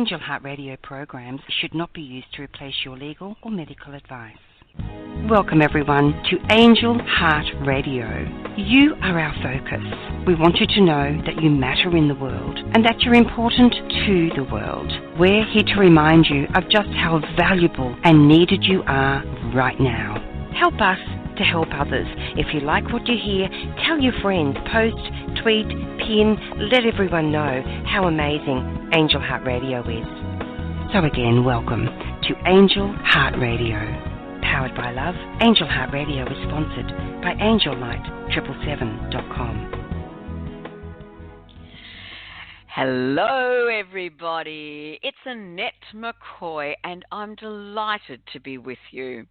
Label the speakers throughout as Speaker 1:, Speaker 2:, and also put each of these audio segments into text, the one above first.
Speaker 1: Angel Heart Radio programs should not be used to replace your legal or medical advice. Welcome everyone to Angel Heart Radio. You are our focus. We want you to know that you matter in the world and that you're important to the world. We're here to remind you of just how valuable and needed you are right now. Help us to help others. If you like what you hear, tell your friends, post, tweet, pin, let everyone know how amazing Angel Heart Radio is. So again, welcome to Angel Heart Radio. Powered by love, Angel Heart Radio is sponsored by AngelLight777.com.
Speaker 2: Hello everybody, it's Annette McCoy and I'm delighted to be with you.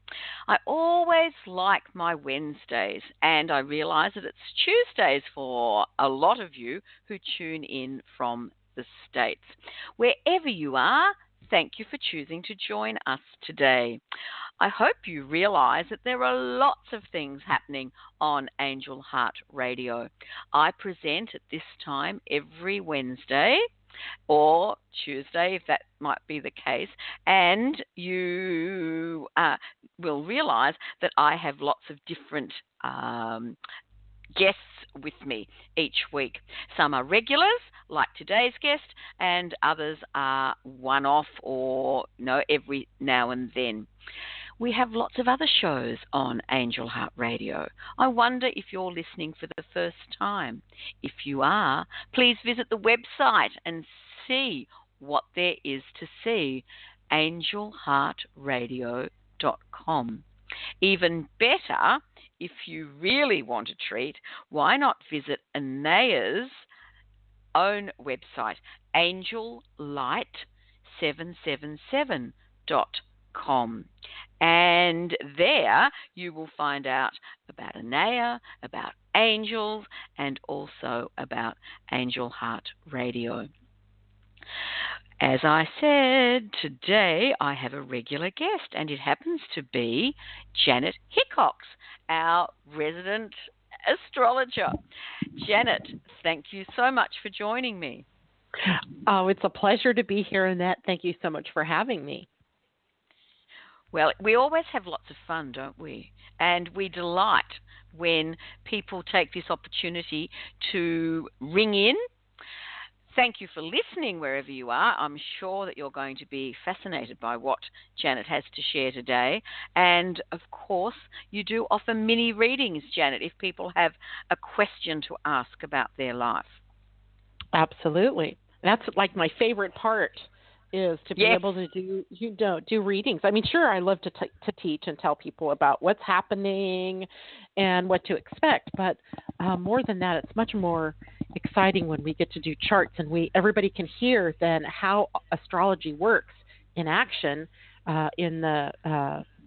Speaker 2: I always like my Wednesdays and I realise that it's Tuesdays for a lot of you who tune in from the States. Wherever you are, thank you for choosing to join us today. I hope you realise that there are lots of things happening on Angel Heart Radio. I present at this time every Wednesday or Tuesday, if that might be the case, and you will realise that I have lots of different guests with me each week. Some are regulars, like today's guest, and others are one-off or every now and then. We have lots of other shows on Angel Heart Radio. I wonder if you're listening for the first time. If you are, please visit the website and see what there is to see, angelheartradio.com. Even better, if you really want a treat, why not visit Annea's own website, angellight777.com. And there you will find out about Annea, about angels, and also about Angel Heart Radio. As I said, today I have a regular guest, and it happens to be Janet Hickox, our resident astrologer. Janet, thank you so much for joining me.
Speaker 3: Oh, it's a pleasure to be here, Annette. Thank you so much for having me.
Speaker 2: Well, we always have lots of fun, don't we? And we delight when people take this opportunity to ring in. Thank you for listening wherever you are. I'm sure that you're going to be fascinated by what Janet has to share today. And, of course, you do offer mini readings, Janet, if people have a question to ask about their life.
Speaker 3: Absolutely. That's like my favorite part, is to be able to do readings. I mean, sure, I love to teach and tell people about what's happening and what to expect, but more than that, it's much more exciting when we get to do charts and everybody can hear then how astrology works in action in the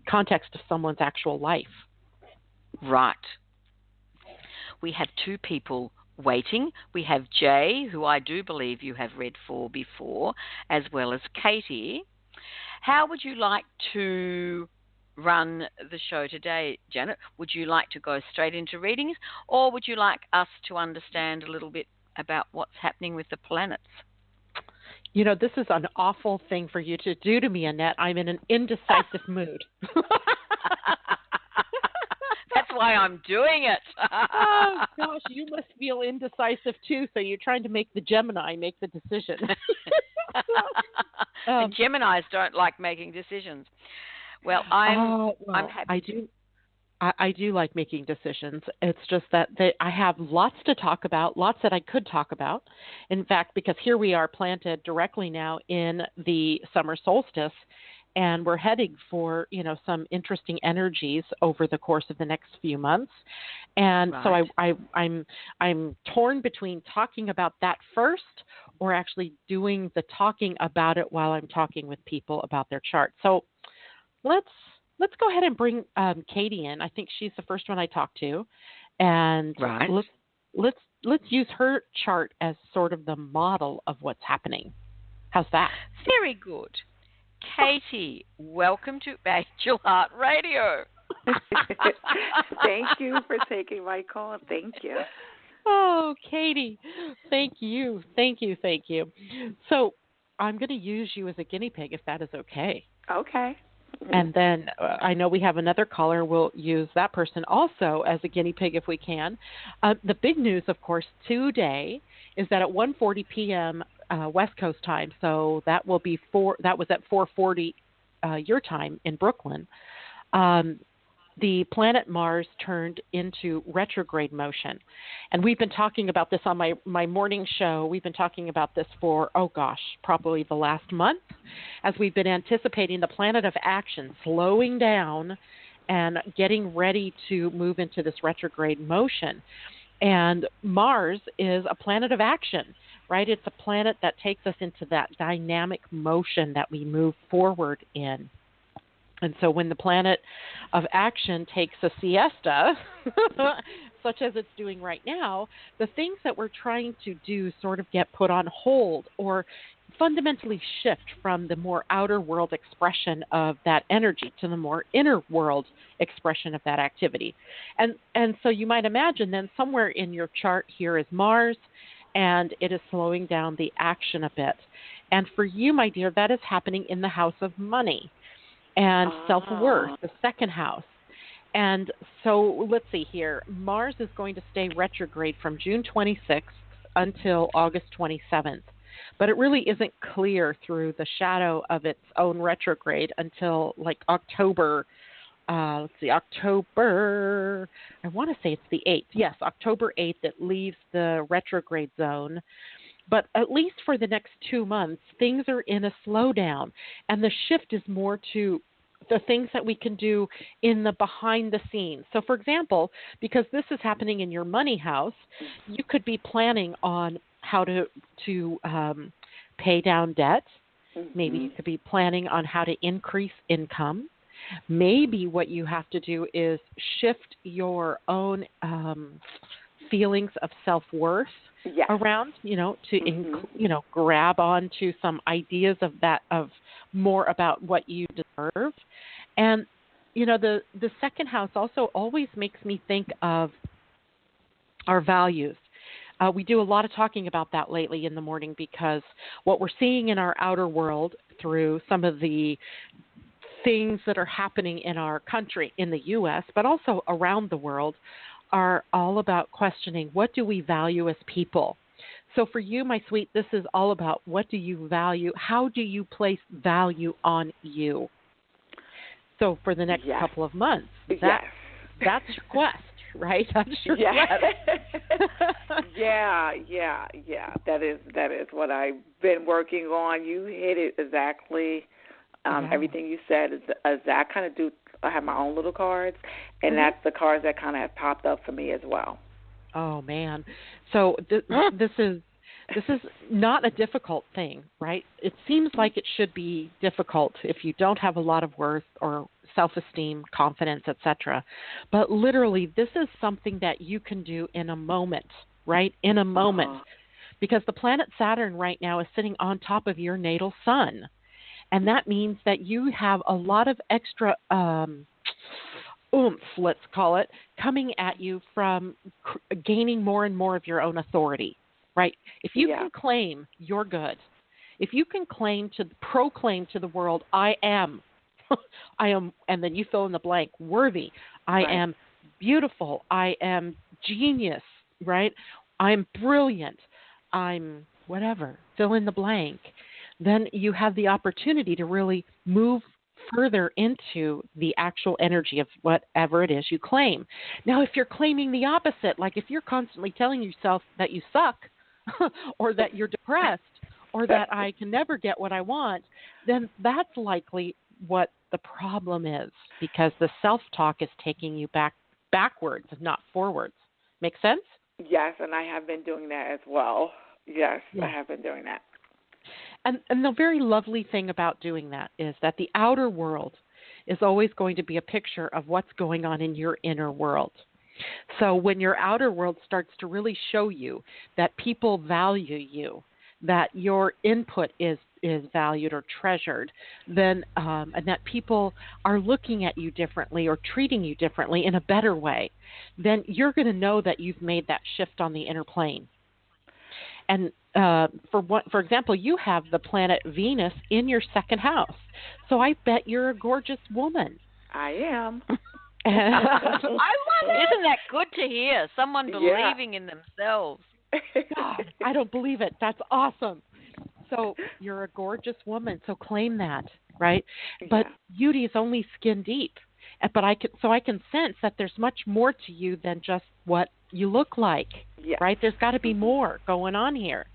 Speaker 3: context of someone's actual life.
Speaker 2: Right. We have two people waiting. We have Jay, who I do believe you have read for before, as well as Katie. How would you like to run the show today, Janet? Would you like to go straight into readings, or would you like us to understand a little bit about what's happening with the planets?
Speaker 3: You know, this is an awful thing for you to do to me, Annette. I'm in an indecisive mood.
Speaker 2: That's why I'm doing it.
Speaker 3: Oh, gosh, you must feel indecisive, too, so you're trying to make the Gemini make the decision.
Speaker 2: And Geminis don't like making decisions. Well, I'm happy.
Speaker 3: I do like making decisions. It's just that I have lots to talk about, lots that I could talk about. In fact, because here we are planted directly now in the summer solstice, and we're heading for, some interesting energies over the course of the next few months. And so I'm torn between talking about that first or actually doing the talking about it while I'm talking with people about their chart. So let's go ahead and bring Katie in. I think she's the first one I talked to. And let's use her chart as sort of the model of what's happening. How's that?
Speaker 2: Very good. Katie, welcome to Angel Heart Radio.
Speaker 4: Thank you for taking my call. Thank you.
Speaker 3: Oh, Katie, thank you. So I'm going to use you as a guinea pig if that is okay.
Speaker 4: Okay.
Speaker 3: And then I know we have another caller. We'll use that person also as a guinea pig if we can. The big news, of course, today is that at 1:40 p.m. West Coast time, so that will be that was at 4:40 your time in Brooklyn. The planet Mars turned into retrograde motion. And we've been talking about this on my morning show. We've been talking about this for, probably the last month, as we've been anticipating the planet of action slowing down and getting ready to move into this retrograde motion. And Mars is a planet of action, right? It's a planet that takes us into that dynamic motion that we move forward in. And so when the planet of action takes a siesta, such as it's doing right now, the things that we're trying to do sort of get put on hold or fundamentally shift from the more outer world expression of that energy to the more inner world expression of that activity. And so you might imagine then somewhere in your chart here is Mars, and it is slowing down the action a bit. And for you, my dear, that is happening in the house of money and self-worth, the second house. And so let's see here. Mars is going to stay retrograde from June 26th until August 27th. But it really isn't clear through the shadow of its own retrograde until like October. October, I want to say it's the 8th. Yes, October 8th, it leaves the retrograde zone. But at least for the next 2 months, things are in a slowdown. And the shift is more to the things that we can do in the behind the scenes. So, for example, because this is happening in your money house, you could be planning on how to pay down debt. Maybe you could be planning on how to increase income. Maybe what you have to do is shift your own feelings of self-worth around, to grab onto some ideas of more about what you deserve. And the second house also always makes me think of our values. We do a lot of talking about that lately in the morning, because what we're seeing in our outer world through some of the things that are happening in our country, in the U.S., but also around the world, are all about questioning, what do we value as people? So for you, my sweet, this is all about, what do you value? How do you place value on you? So for the next couple of months, that's your quest, right? That's your quest.
Speaker 4: Yeah. That is what I've been working on. You hit it exactly. Everything you said is I kind of do. I have my own little cards, and that's the cards that kind of have popped up for me as well.
Speaker 3: Oh man! So this is not a difficult thing, right? It seems like it should be difficult if you don't have a lot of worth or self-esteem, confidence, etc. But literally, this is something that you can do in a moment, right? In a moment, because the planet Saturn right now is sitting on top of your natal sun. And that means that you have a lot of extra oomph, let's call it, coming at you from gaining more and more of your own authority, right? If you can claim you're good, if you can proclaim to the world, I am, and then you fill in the blank, worthy, I am beautiful, I am genius, right? I'm brilliant, I'm whatever, fill in the blank. Then you have the opportunity to really move further into the actual energy of whatever it is you claim. Now, if you're claiming the opposite, like if you're constantly telling yourself that you suck or that you're depressed or that I can never get what I want, then that's likely what the problem is, because the self-talk is taking you backwards, not forwards. Make sense?
Speaker 4: Yes, and I have been doing that as well. Yes, I have been doing that.
Speaker 3: And the very lovely thing about doing that is that the outer world is always going to be a picture of what's going on in your inner world. So when your outer world starts to really show you that people value you, that your input is valued or treasured, then and that people are looking at you differently or treating you differently in a better way, then you're going to know that you've made that shift on the inner plane. And for example, you have the planet Venus in your second house. So I bet you're a gorgeous woman.
Speaker 4: I am.
Speaker 2: I love it. Isn't that good to hear? Someone believing in themselves.
Speaker 3: God, I don't believe it. That's awesome. So you're a gorgeous woman. So claim that, right? But beauty is only skin deep. But I can sense that there's much more to you than just what you look like, right? There's got to be more going on here.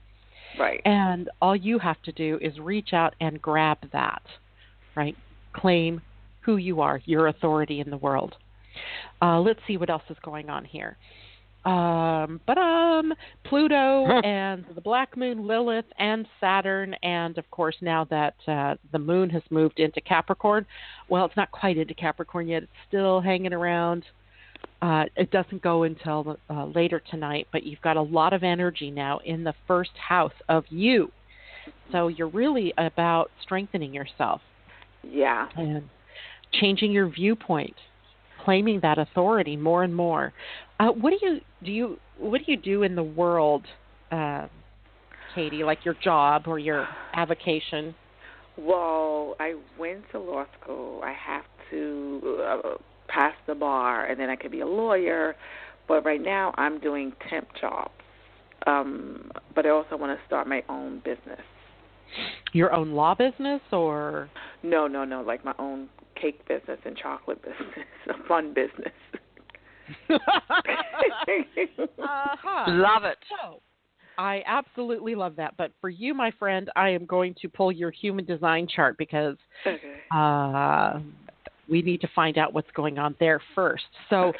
Speaker 4: Right.
Speaker 3: And all you have to do is reach out and grab that, right? Claim who you are, your authority in the world. Let's see what else is going on here. Pluto and the Black Moon, Lilith, and Saturn, and of course now that the Moon has moved into Capricorn. Well, it's not quite into Capricorn yet. It's still hanging around. It doesn't go until later tonight, but you've got a lot of energy now in the first house of you. So you're really about strengthening yourself.
Speaker 4: Yeah.
Speaker 3: And changing your viewpoint, claiming that authority more and more. What do you do in the world, Katie? Like your job or your avocation?
Speaker 4: Well, I went to law school. I have to pass the bar, and then I could be a lawyer. But right now, I'm doing temp jobs. But I also want to start my own business.
Speaker 3: Your own law business, or? No,
Speaker 4: like my own cake business and chocolate business, a fun business.
Speaker 2: Love it.
Speaker 3: So, I absolutely love that. But for you, my friend, I am going to pull your human design chart because we need to find out what's going on there first. So,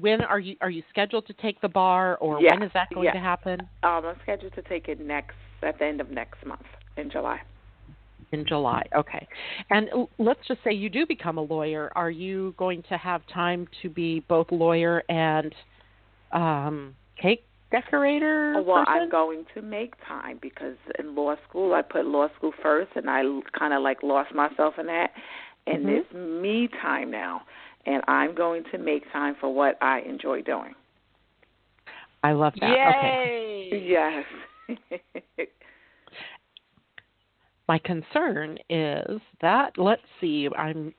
Speaker 3: when are you scheduled to take the bar, or when is that going to happen?
Speaker 4: I'm scheduled to take it at the end of next month in July.
Speaker 3: In July, okay. And let's just say you do become a lawyer. Are you going to have time to be both lawyer and cake decorator?
Speaker 4: Well,
Speaker 3: person?
Speaker 4: I'm going to make time because in law school I put law school first, and I kind of like lost myself in that. And it's me time now, and I'm going to make time for what I enjoy doing.
Speaker 3: I love that.
Speaker 2: Yay!
Speaker 3: Okay.
Speaker 4: Yes.
Speaker 3: My concern is that, let's see, I'm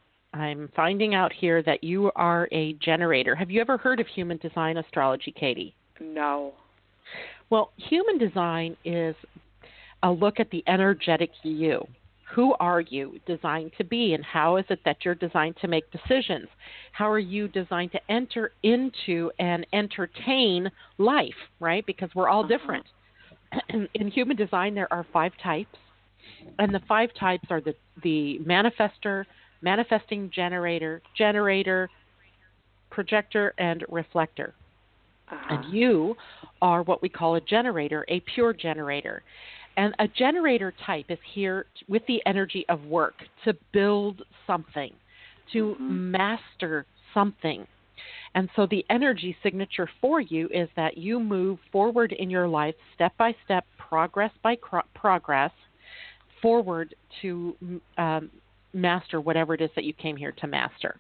Speaker 3: finding out here that you are a generator. Have you ever heard of Human Design Astrology, Katie?
Speaker 4: No.
Speaker 3: Well, Human Design is a look at the energetic you. Who are you designed to be, and how is it that you're designed to make decisions? How are you designed to enter into and entertain life, right? Because we're all different. In Human Design, there are 5 types. And the 5 types are the manifester, manifesting generator, projector, and reflector. And you are what we call a generator, a pure generator. And a generator type is here with the energy of work, to build something, to master something. And so the energy signature for you is that you move forward in your life, step by step, progress by progress, forward to master whatever it is that you came here to master.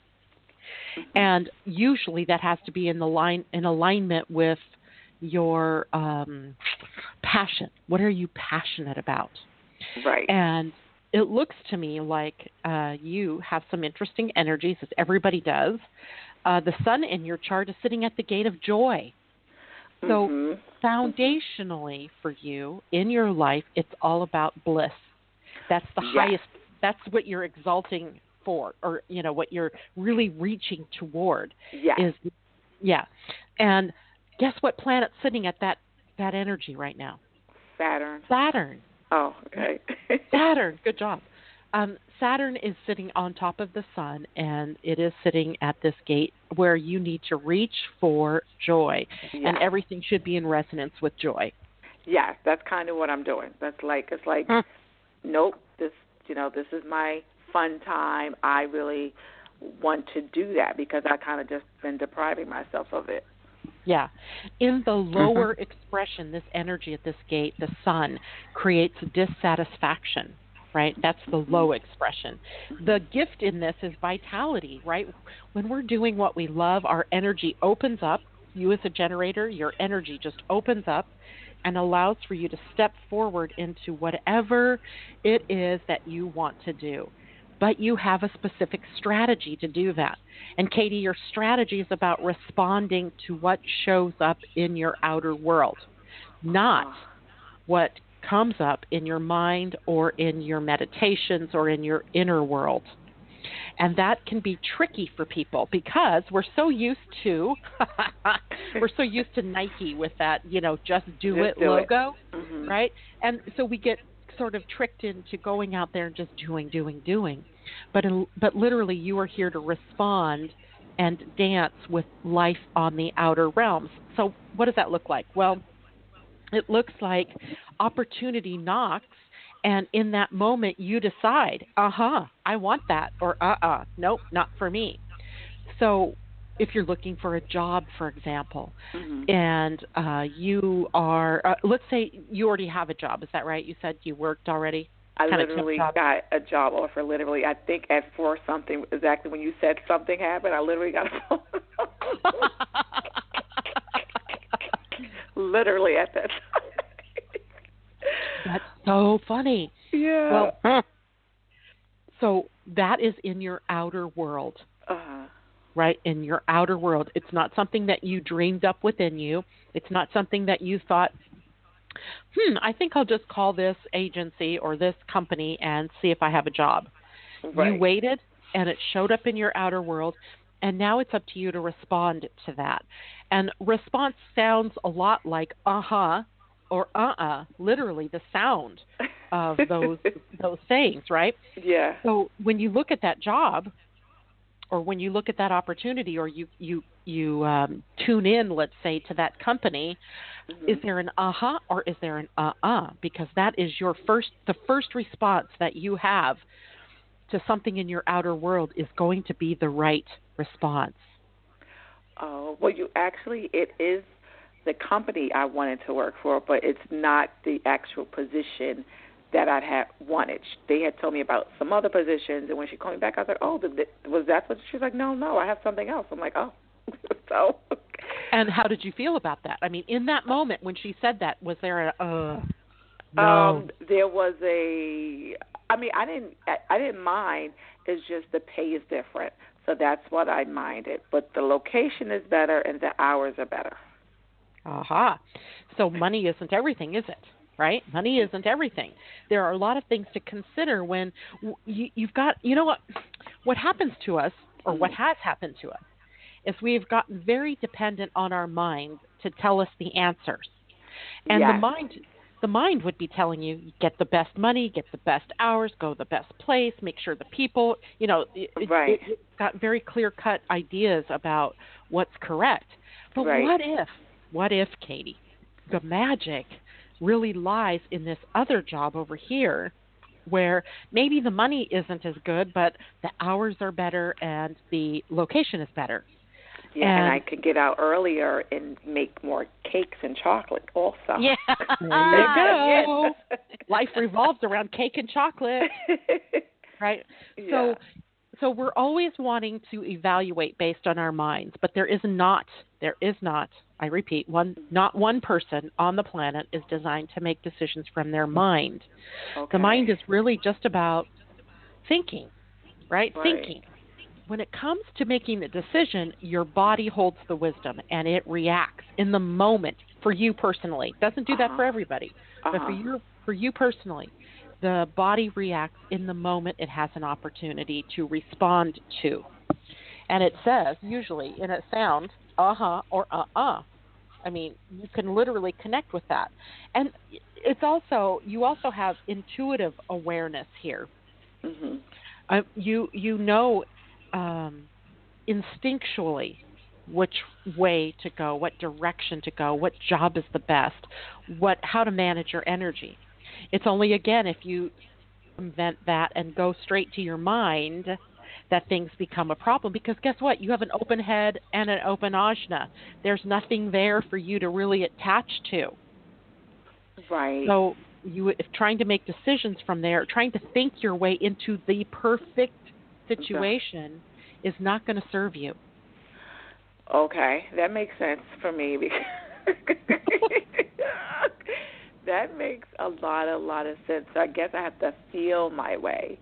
Speaker 3: And usually that has to be in alignment with your passion. What are you passionate about?
Speaker 4: Right.
Speaker 3: And it looks to me like you have some interesting energies, as everybody does. The sun in your chart is sitting at the gate of joy. So foundationally for you in your life, it's all about bliss. That's the highest, that's what you're exalting for, or, what you're really reaching toward. And guess what planet's sitting at that energy right now? Saturn.
Speaker 4: Oh, okay.
Speaker 3: Saturn, good job. Saturn is sitting on top of the sun, and it is sitting at this gate where you need to reach for joy, and everything should be in resonance with joy.
Speaker 4: Yeah, that's kind of what I'm doing. It's like, nope, this is my fun time. I really want to do that because I kind of just been depriving myself of it.
Speaker 3: Yeah. In the lower expression, this energy at this gate, the sun, creates dissatisfaction, right? That's the low expression. The gift in this is vitality, right? When we're doing what we love, our energy opens up. You as a generator, your energy just opens up and allows for you to step forward into whatever it is that you want to do. But you have a specific strategy to do that. And Katie, your strategy is about responding to what shows up in your outer world, not what comes up in your mind or in your meditations or in your inner world. And that can be tricky for people because we're so used to Nike with that, just do it logo, right? And so we get sort of tricked into going out there and just doing. But literally you are here to respond and dance with life on the outer realms. So what does that look like? Well, it looks like opportunity knocks, and in that moment you decide, I want that, or nope, not for me. So if you're looking for a job, for example, and you are, let's say you already have a job. Is that right? You said you worked already?
Speaker 4: I literally got a job offer, literally. I think at 4 something, exactly when you said something happened, I literally got a phone. Literally at that time.
Speaker 3: That's so funny.
Speaker 4: Yeah.
Speaker 3: Well, so that is in your outer world, right? In your outer world. It's not something that you dreamed up within you. It's not something that you thought, I think I'll just call this agency or this company and see if I have a job. Right. You waited, and it showed up in your outer world, and now it's up to you to respond to that. And response sounds a lot like or literally the sound of those sayings, right?
Speaker 4: Yeah.
Speaker 3: So when you look at that job, or when you look at that opportunity, or you tune in, let's say, to that company, is there an or is there an Because that is the first response that you have to something in your outer world is going to be the right response.
Speaker 4: Oh, well, it is the company I wanted to work for, but it's not the actual position that I had wanted. They had told me about some other positions, and when she called me back, I was like, oh, was that what? She's like, no, I have something else. I'm like, oh. So.
Speaker 3: And how did you feel about that? I mean, in that moment when she said that, was there a no?
Speaker 4: There was I didn't mind. It's just the pay is different. So that's what I minded. But the location is better and the hours are better.
Speaker 3: So money isn't everything, is it? Right? Money isn't everything. There are a lot of things to consider when you've got, what happens to us, or what has happened to us, is we've gotten very dependent on our mind to tell us the answers. And the mind would be telling you, get the best money, get the best hours, go the best place, make sure the people, it's got very clear-cut ideas about what's correct. But what if, Katie, the magic really lies in this other job over here where maybe the money isn't as good, but the hours are better and the location is better.
Speaker 4: Yeah, and I could get out earlier and make more cakes and chocolate also.
Speaker 3: Yeah, there you go. Yeah. Life revolves around cake and chocolate, right?
Speaker 4: Yeah.
Speaker 3: So we're always wanting to evaluate based on our minds, but there is not, I repeat, not one person on the planet is designed to make decisions from their mind.
Speaker 4: Okay.
Speaker 3: The mind is really just about thinking, right? Thinking. When it comes to making the decision, your body holds the wisdom, and it reacts in the moment for you personally. It doesn't do that for everybody, but for you personally, the body reacts in the moment it has an opportunity to respond to. And it says, usually in a sound, or I mean, you can literally connect with that. And it's also, you also have intuitive awareness here. Mm-hmm. You know instinctually which way to go, what direction to go, what job is the best, how to manage your energy. It's only, again, if you invent that and go straight to your mind that things become a problem. Because guess what? You have an open head and an open ajna. There's nothing there for you to really attach to.
Speaker 4: Right.
Speaker 3: So if trying to make decisions from there, trying to think your way into the perfect situation is not going to serve you.
Speaker 4: Okay, that makes sense for me because that makes a lot of sense. So I guess I have to feel my way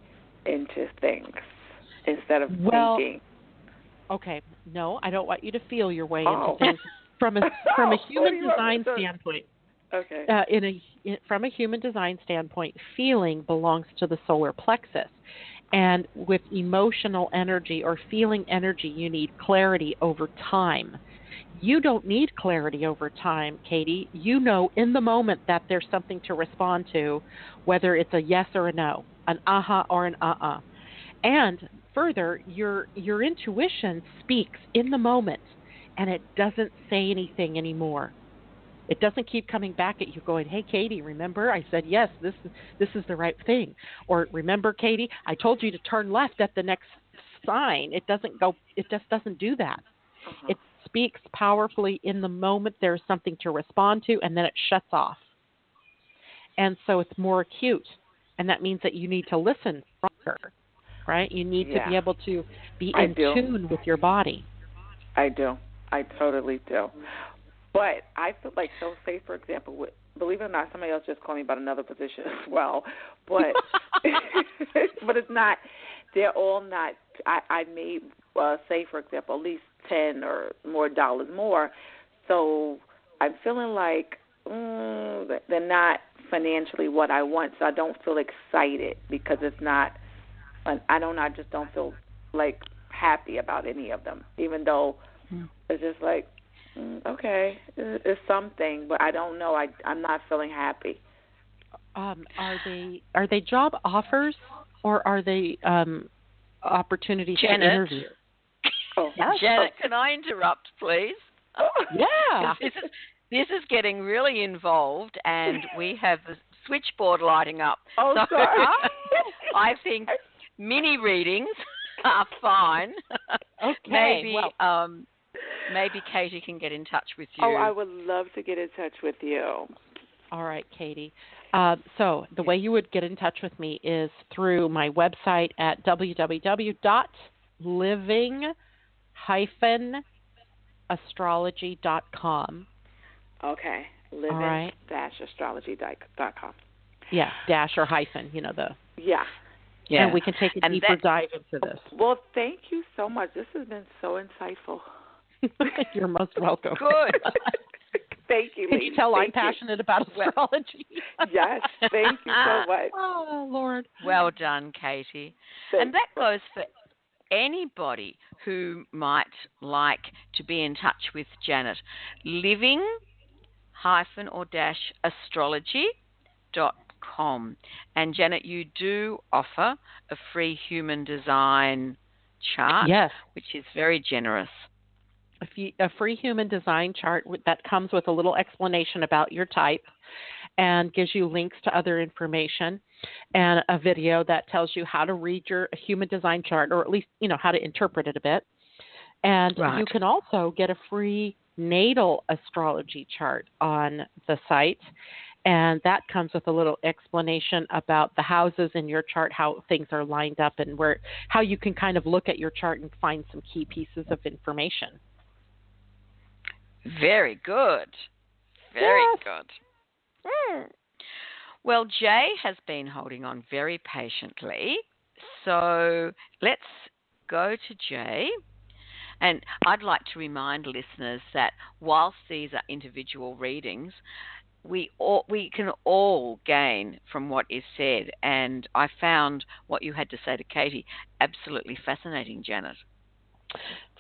Speaker 4: into things instead of thinking.
Speaker 3: Okay, no, I don't want you to feel your way into
Speaker 4: Oh.
Speaker 3: things from a human design standpoint.
Speaker 4: Okay.
Speaker 3: From a human design standpoint, feeling belongs to the solar plexus. And with emotional energy or feeling energy, you need clarity over time. You don't need clarity over time, Katie. You know in the moment that there's something to respond to, whether it's a yes or a no, an aha or an uh-uh. And further, your intuition speaks in the moment, and it doesn't say anything anymore. It doesn't keep coming back at you going, hey, Katie, remember I said, yes, this is the right thing. Or remember, Katie, I told you to turn left at the next sign. It just doesn't do that.
Speaker 4: Uh-huh.
Speaker 3: It speaks powerfully in the moment there's something to respond to, and then it shuts off. And so it's more acute. And that means that you need to listen stronger, right? You need to be able to be in tune with your body.
Speaker 4: I do. I totally do. But I feel like, so say, for example, believe it or not, somebody else just called me about another position as well. But but it's not, they're all not, I made, say, for example, at least $10 or more dollars more. So I'm feeling like they're not financially what I want. So I don't feel excited because it's not, I just don't feel like happy about any of them, even though it's just like, okay, it's something, but I don't know. I'm not feeling happy.
Speaker 3: Are they job offers or are they opportunities to interview?
Speaker 4: Oh,
Speaker 2: yes. Janet, can I interrupt, please?
Speaker 3: Yeah.
Speaker 2: This is getting really involved, and we have the switchboard lighting up.
Speaker 4: Oh,
Speaker 2: so
Speaker 4: sorry.
Speaker 2: I think mini readings are fine.
Speaker 3: Okay.
Speaker 2: Maybe Katie can get in touch with you.
Speaker 4: Oh, I would love to get in touch with you.
Speaker 3: All right, Katie. So the way you would get in touch with me is through my website at www.living-astrology.com.
Speaker 4: Okay. Living-astrology.com.
Speaker 3: Yeah, dash or hyphen,
Speaker 4: Yeah.
Speaker 3: And we can take a deeper dive into this.
Speaker 4: Well, thank you so much. This has been so insightful.
Speaker 3: You're most welcome.
Speaker 2: Good.
Speaker 4: Thank you,
Speaker 3: Can you tell I'm passionate about astrology?
Speaker 4: Yes, thank you so much.
Speaker 3: Oh, Lord.
Speaker 2: Well done, Katie. And that goes for anybody who might like to be in touch with Janet. living-astrology.com. And Janet, you do offer a free human design chart, which is very generous.
Speaker 3: A free human design chart that comes with a little explanation about your type and gives you links to other information and a video that tells you how to read your human design chart, or at least, how to interpret it a bit. And you can also get a free natal astrology chart on the site. And that comes with a little explanation about the houses in your chart, how things are lined up, and how you can kind of look at your chart and find some key pieces of information.
Speaker 2: Very good. Very good. Well, Jay has been holding on very patiently. So let's go to Jay. And I'd like to remind listeners that whilst these are individual readings, we can all gain from what is said. And I found what you had to say to Katie absolutely fascinating, Janet.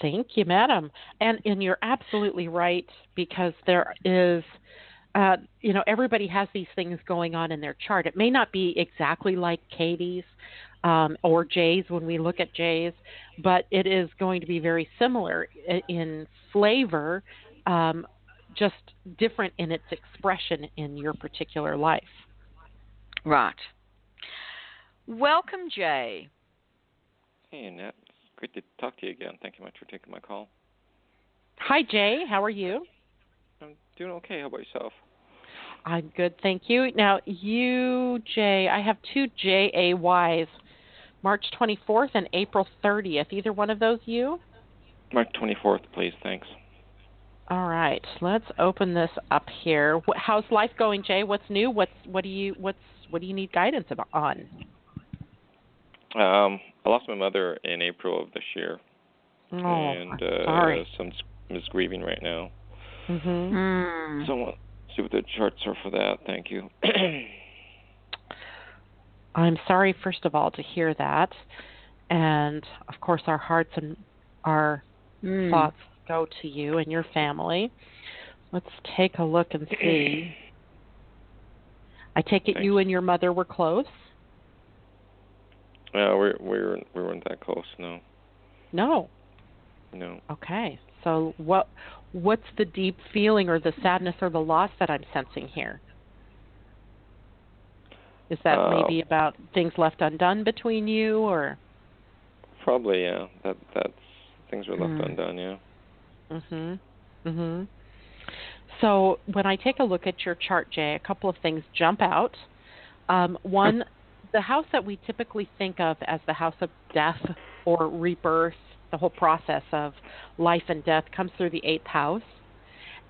Speaker 3: Thank you, madam. And you're absolutely right, because there is, everybody has these things going on in their chart. It may not be exactly like Katie's or Jay's when we look at Jay's, but it is going to be very similar in flavor, just different in its expression in your particular life.
Speaker 2: Right. Welcome, Jay.
Speaker 5: Hey, Annette. Great to talk to you again. Thank you much for taking my call.
Speaker 3: Hi, Jay. How are you?
Speaker 5: I'm doing okay. How about yourself?
Speaker 3: I'm good, thank you. Now, you, Jay, I have two JAYs, March 24th and April 30th. Either one of those you?
Speaker 5: March 24th, please. Thanks.
Speaker 3: All right, let's open this up here. How's life going, Jay? What's new? What do you need guidance on?
Speaker 5: I lost my mother in April of this year,
Speaker 3: and
Speaker 5: sorry. I'm just grieving right now.
Speaker 3: Mm-hmm.
Speaker 5: So I want to see what the charts are for that. Thank you.
Speaker 3: I'm sorry, first of all, to hear that, and of course, our hearts and our thoughts go to you and your family. Let's take a look and see. I take it you and your mother were close?
Speaker 5: We weren't that close, no.
Speaker 3: No.
Speaker 5: No.
Speaker 3: Okay. So what's the deep feeling or the sadness or the loss that I'm sensing here? Is that maybe about things left undone between you, or?
Speaker 5: Probably, yeah. That's things were left undone, yeah.
Speaker 3: So when I take a look at your chart, Jay, a couple of things jump out. One, the house that we typically think of as the house of death or rebirth, the whole process of life and death comes through the 8th house.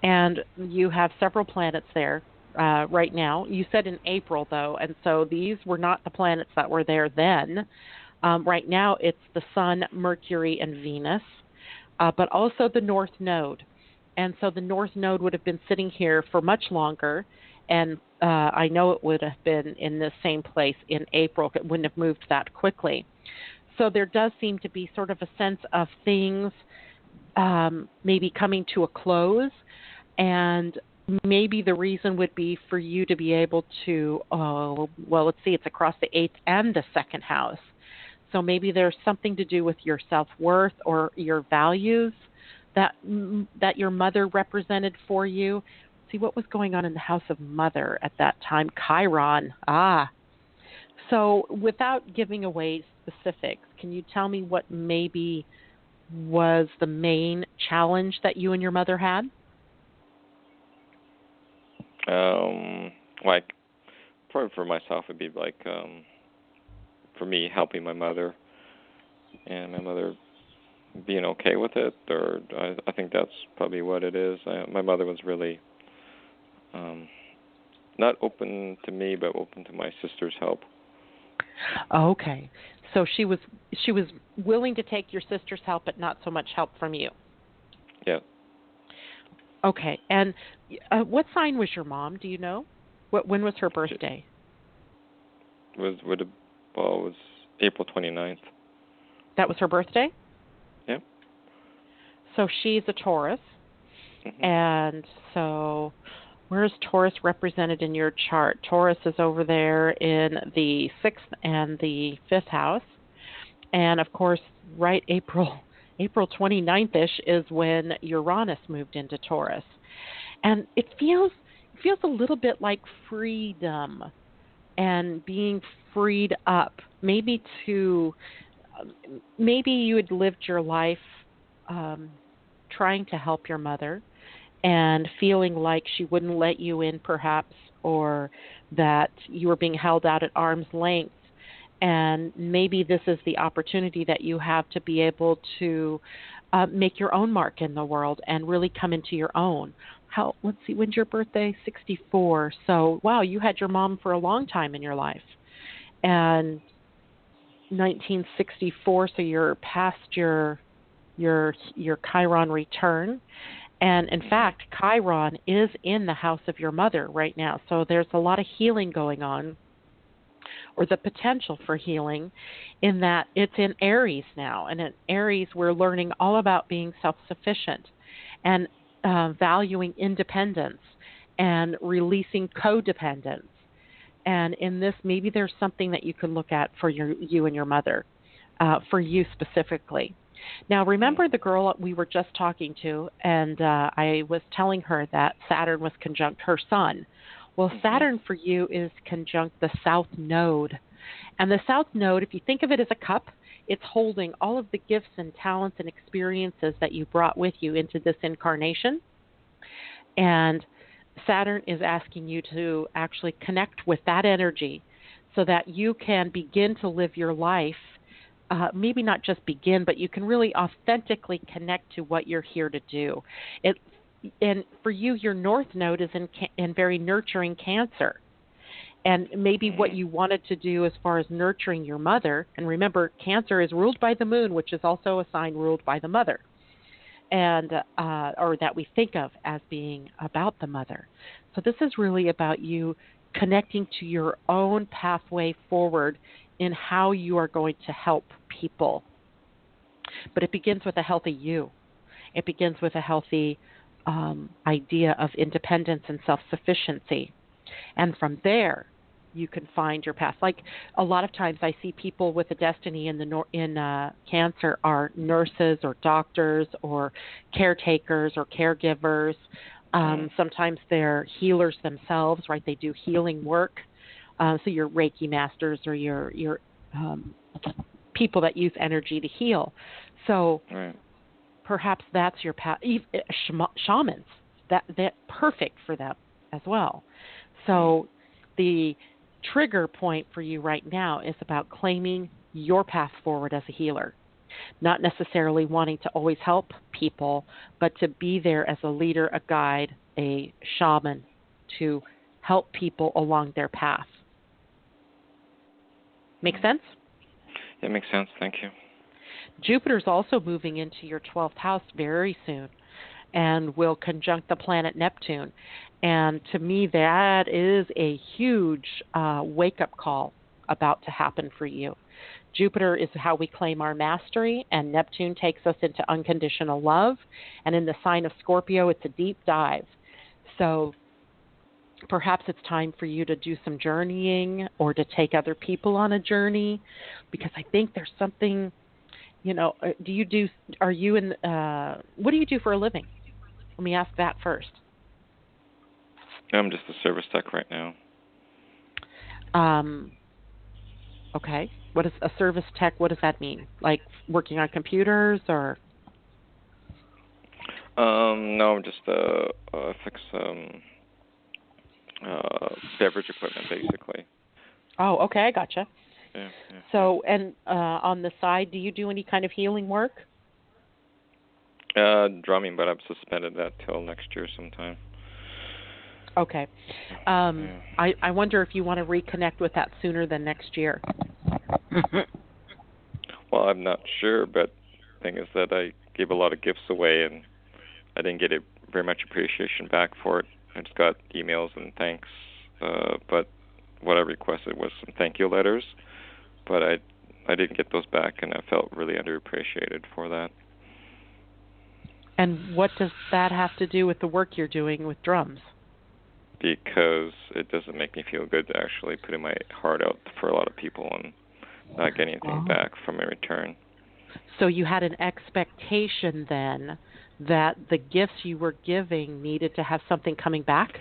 Speaker 3: And you have several planets there right now. You said in April, though, and so these were not the planets that were there then. Right now it's the Sun, Mercury, and Venus, but also the North Node. And so the North Node would have been sitting here for much longer, and I know it would have been in the same place in April. It wouldn't have moved that quickly. So there does seem to be sort of a sense of things maybe coming to a close, and maybe the reason would be for you to be able to, let's see, it's across the 8th and the 2nd house. So maybe there's something to do with your self-worth or your values that your mother represented for you. See, what was going on in the house of mother at that time? Chiron. So without giving away specifics, can you tell me what maybe was the main challenge that you and your mother had?
Speaker 5: Like, probably for myself, it'd be like, for me, helping my mother, and my mother being okay with it, or I think that's probably what it is. My mother was really not open to me, but open to my sister's help.
Speaker 3: Okay, so she was willing to take your sister's help, but not so much help from you.
Speaker 5: Yeah.
Speaker 3: Okay, and what sign was your mom? Do you know? When was her birthday?
Speaker 5: It was April 29th.
Speaker 3: That was her birthday?
Speaker 5: Yeah.
Speaker 3: So she's a Taurus, and so where's Taurus represented in your chart? Taurus is over there in the 6th and the 5th house, and of course, right April 29th-ish is when Uranus moved into Taurus, and it feels a little bit like freedom and being freed up. Maybe you had lived your life trying to help your mother and feeling like she wouldn't let you in perhaps, or that you were being held out at arm's length. And maybe this is the opportunity that you have to be able to make your own mark in the world and really come into your own. Let's see, when's your birthday? 64. So, wow, you had your mom for a long time in your life. And 1964, so you're past your Chiron return. And in fact, Chiron is in the house of your mother right now. So there's a lot of healing going on, or the potential for healing, in that it's in Aries now. And in Aries, we're learning all about being self-sufficient and valuing independence and releasing codependence. And in this, maybe there's something that you could look at for you and your mother, for you specifically. Now, remember the girl we were just talking to, and I was telling her that Saturn was conjunct her sun. Well, Saturn for you is conjunct the South Node. And the South Node, if you think of it as a cup, it's holding all of the gifts and talents and experiences that you brought with you into this incarnation. And Saturn is asking you to actually connect with that energy so that you can begin to live your life maybe not just begin, but you can really authentically connect to what you're here to do. And for you, your North Node is in very nurturing Cancer. And maybe what you wanted to do as far as nurturing your mother, and remember, Cancer is ruled by the moon, which is also a sign ruled by the mother, and or that we think of as being about the mother. So this is really about you connecting to your own pathway forward in how you are going to help people. But it begins with a healthy you. It begins with a healthy idea of independence and self-sufficiency. And from there, you can find your path. Like a lot of times I see people with a destiny in Cancer are nurses or doctors or caretakers or caregivers. Sometimes they're healers themselves, right? They do healing work. So your Reiki masters or your people that use energy to heal. So perhaps that's your path. Shamans, that perfect for them as well. So the trigger point for you right now is about claiming your path forward as a healer, not necessarily wanting to always help people, but to be there as a leader, a guide, a shaman to help people along their path. Make sense?
Speaker 5: It makes sense. Thank you.
Speaker 3: Jupiter's also moving into your 12th house very soon and will conjunct the planet Neptune. And to me, that is a huge wake-up call about to happen for you. Jupiter is how we claim our mastery, and Neptune takes us into unconditional love. And in the sign of Scorpio, it's a deep dive. So perhaps it's time for you to do some journeying or to take other people on a journey, because I think there's something, what do you do for a living? Let me ask that first.
Speaker 5: I'm just a service tech right now.
Speaker 3: Okay. What is a service tech? What does that mean? Like working on computers or?
Speaker 5: No, I'm just fix beverage equipment, basically.
Speaker 3: Oh, okay, I gotcha.
Speaker 5: Yeah.
Speaker 3: So, and on the side, do you do any kind of healing work?
Speaker 5: Drumming, but I've suspended that till next year sometime.
Speaker 3: Okay. I wonder if you want to reconnect with that sooner than next year.
Speaker 5: Well, I'm not sure, but the thing is that I gave a lot of gifts away, and I didn't get very much appreciation back for it. I just got emails and thanks, but what I requested was some thank you letters, but I didn't get those back, and I felt really underappreciated for that.
Speaker 3: And what does that have to do with the work you're doing with drums?
Speaker 5: Because it doesn't make me feel good to actually putting my heart out for a lot of people and not getting anything back from in return.
Speaker 3: So you had an expectation then that the gifts you were giving needed to have something coming back?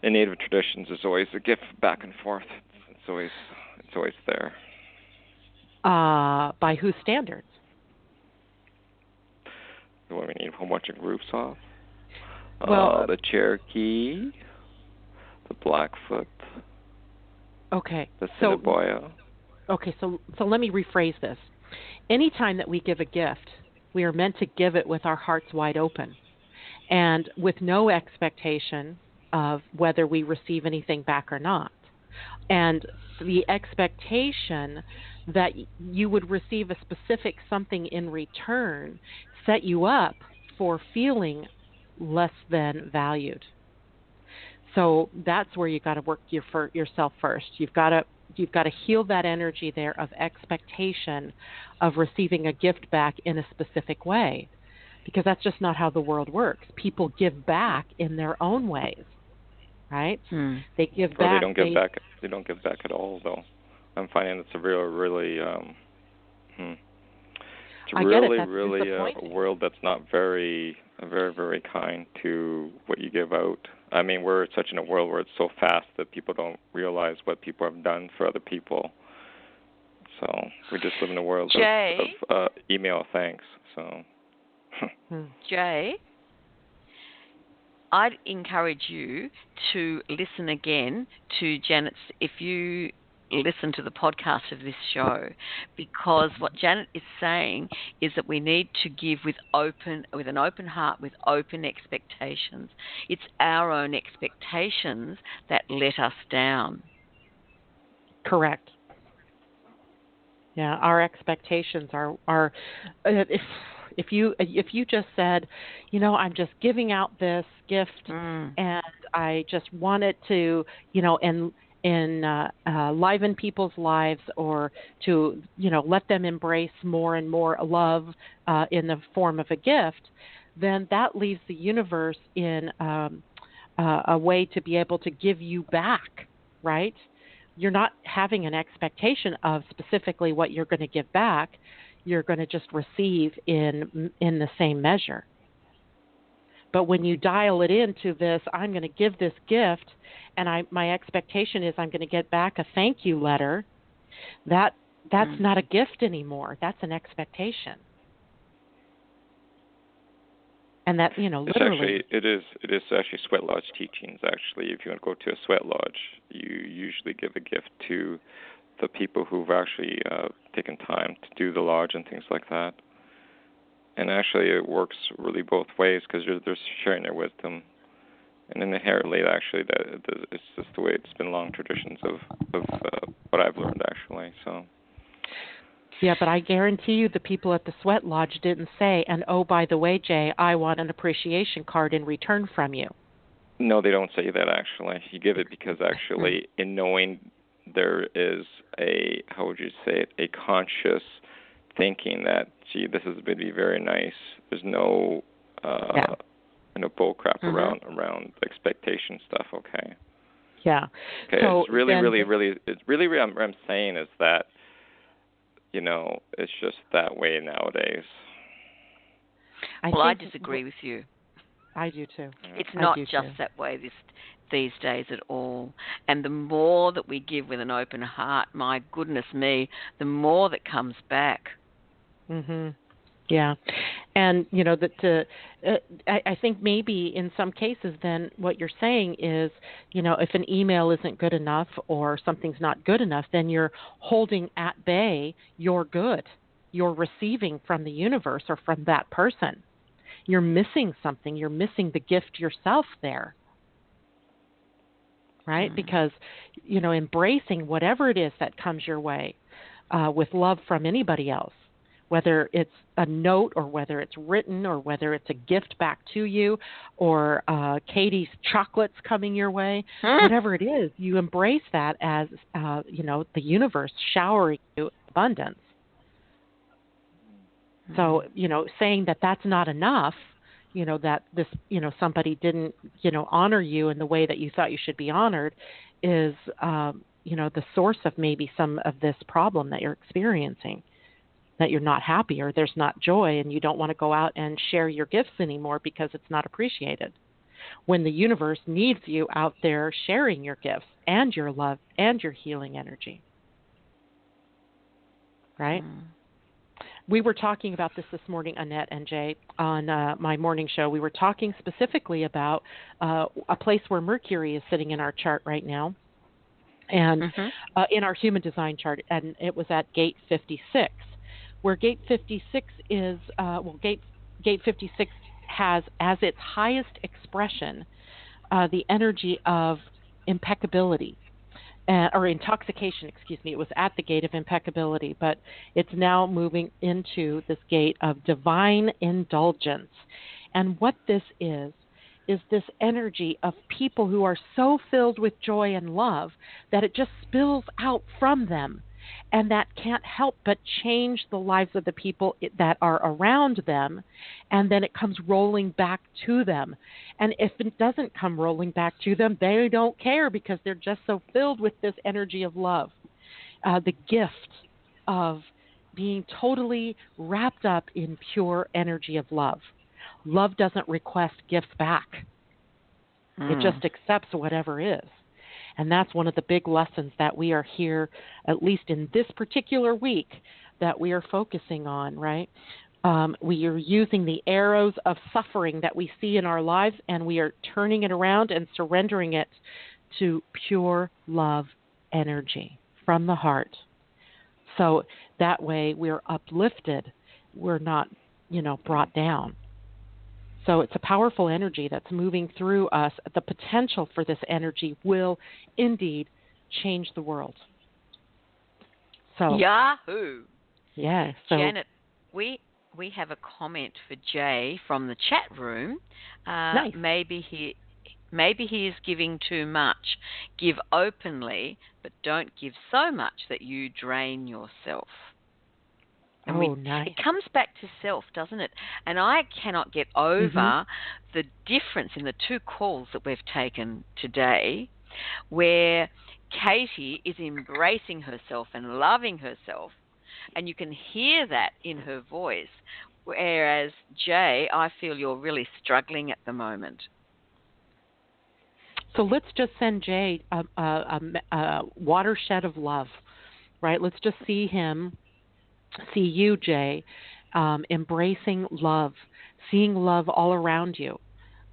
Speaker 5: In Native traditions, there's always a gift back and forth. It's always there.
Speaker 3: By whose standards?
Speaker 5: What we need a whole bunch of groups off.
Speaker 3: Well,
Speaker 5: the Cherokee, the Blackfoot.
Speaker 3: Okay.
Speaker 5: The Assiniboia.
Speaker 3: Okay, so let me rephrase this. Anytime that we give a gift, we are meant to give it with our hearts wide open and with no expectation of whether we receive anything back or not. And the expectation that you would receive a specific something in return set you up for feeling less than valued. So that's where you got to work yourself first. You've got to heal that energy there of expectation of receiving a gift back in a specific way, because that's just not how the world works. People give back in their own ways, right? They give back.
Speaker 5: Or they don't give back. They don't give back at all, though. I'm finding it's a really a world that's not very kind to what you give out. I mean, we're such in a world where it's so fast that people don't realize what people have done for other people. So we just live in a world of email thanks. So,
Speaker 2: Jay, I'd encourage you to listen again to Janet's. If you listen to the podcast of this show, because what Janet is saying is that we need to give with an open heart, with open expectations. It's our own expectations that let us down.
Speaker 3: Correct. Yeah, our expectations are if you just said, I'm just giving out this gift and I just want it to, liven people's lives, or to, let them embrace more and more love in the form of a gift, then that leaves the universe in a way to be able to give you back, right? You're not having an expectation of specifically what you're going to give back. You're going to just receive in the same measure. But when you dial it into this, I'm going to give this gift, and my expectation is I'm going to get back a thank you letter, that's not a gift anymore. That's an expectation. And that, literally.
Speaker 5: It is actually Sweat Lodge teachings, actually. If you want to go to a Sweat Lodge, you usually give a gift to the people who've actually taken time to do the lodge and things like that. And actually it works really both ways, because they're sharing their wisdom. And inherently, actually, it's just the way it's been long traditions of what I've learned, actually. So.
Speaker 3: Yeah, but I guarantee you the people at the Sweat Lodge didn't say, and oh, by the way, Jay, I want an appreciation card in return from you.
Speaker 5: No, they don't say that, actually. You give it because actually in knowing there is a conscious thinking that, gee, this is going to be very nice. There's no bull crap around expectation stuff, okay?
Speaker 3: Yeah.
Speaker 5: Okay,
Speaker 3: so
Speaker 5: it's really, what I'm saying is that, it's just that way nowadays.
Speaker 2: I disagree with you.
Speaker 3: I do too.
Speaker 2: It's not just that way these days at all. And the more that we give with an open heart, my goodness me, the more that comes back.
Speaker 3: Mhm. Yeah. And, I think maybe in some cases then what you're saying is, if an email isn't good enough or something's not good enough, then you're holding at bay your good. You're receiving from the universe or from that person. You're missing something. You're missing the gift yourself there. Right? Because, embracing whatever it is that comes your way with love from anybody else, whether it's a note or whether it's written or whether it's a gift back to you or Katie's chocolates coming your way, whatever it is, you embrace that as, the universe showering you abundance. So, saying that that's not enough, that this, somebody didn't, honor you in the way that you thought you should be honored is, the source of maybe some of this problem that you're experiencing. That you're not happy or there's not joy and you don't want to go out and share your gifts anymore because it's not appreciated. When the universe needs you out there sharing your gifts and your love and your healing energy. Right? We were talking about this morning, Annette and Jay, on my morning show. We were talking specifically about a place where Mercury is sitting in our chart right now. And in our human design chart, and it was at gate 56. Where gate 56 is, gate 56 has as its highest expression the energy of impeccability, or intoxication, excuse me. It was at the gate of impeccability, but it's now moving into this gate of divine indulgence. And what this is this energy of people who are so filled with joy and love that it just spills out from them. And that can't help but change the lives of the people that are around them, and then it comes rolling back to them. And if it doesn't come rolling back to them, they don't care because they're just so filled with this energy of love. The gift of being totally wrapped up in pure energy of love. Love doesn't request gifts back. It just accepts whatever is. And that's one of the big lessons that we are here, at least in this particular week, that we are focusing on, right? We are using the arrows of suffering that we see in our lives, and we are turning it around and surrendering it to pure love energy. from the heart. So that way we're uplifted. We're not, brought down. So it's a powerful energy that's moving through us. The potential for this energy will indeed change the world. So
Speaker 2: Yahoo!
Speaker 3: Yeah. So
Speaker 2: Janet, we have a comment for Jay from the chat room.
Speaker 3: Nice.
Speaker 2: Maybe he is giving too much. Give openly, but don't give so much that you drain yourself. And
Speaker 3: nice.
Speaker 2: It comes back to self, doesn't it? And I cannot get over the difference in the two calls that we've taken today, where Katie is embracing herself and loving herself, and you can hear that in her voice, whereas Jay, I feel you're really struggling at the moment.
Speaker 3: So let's just send Jay a watershed of love, right? Let's just see you, Jay, embracing love, seeing love all around you,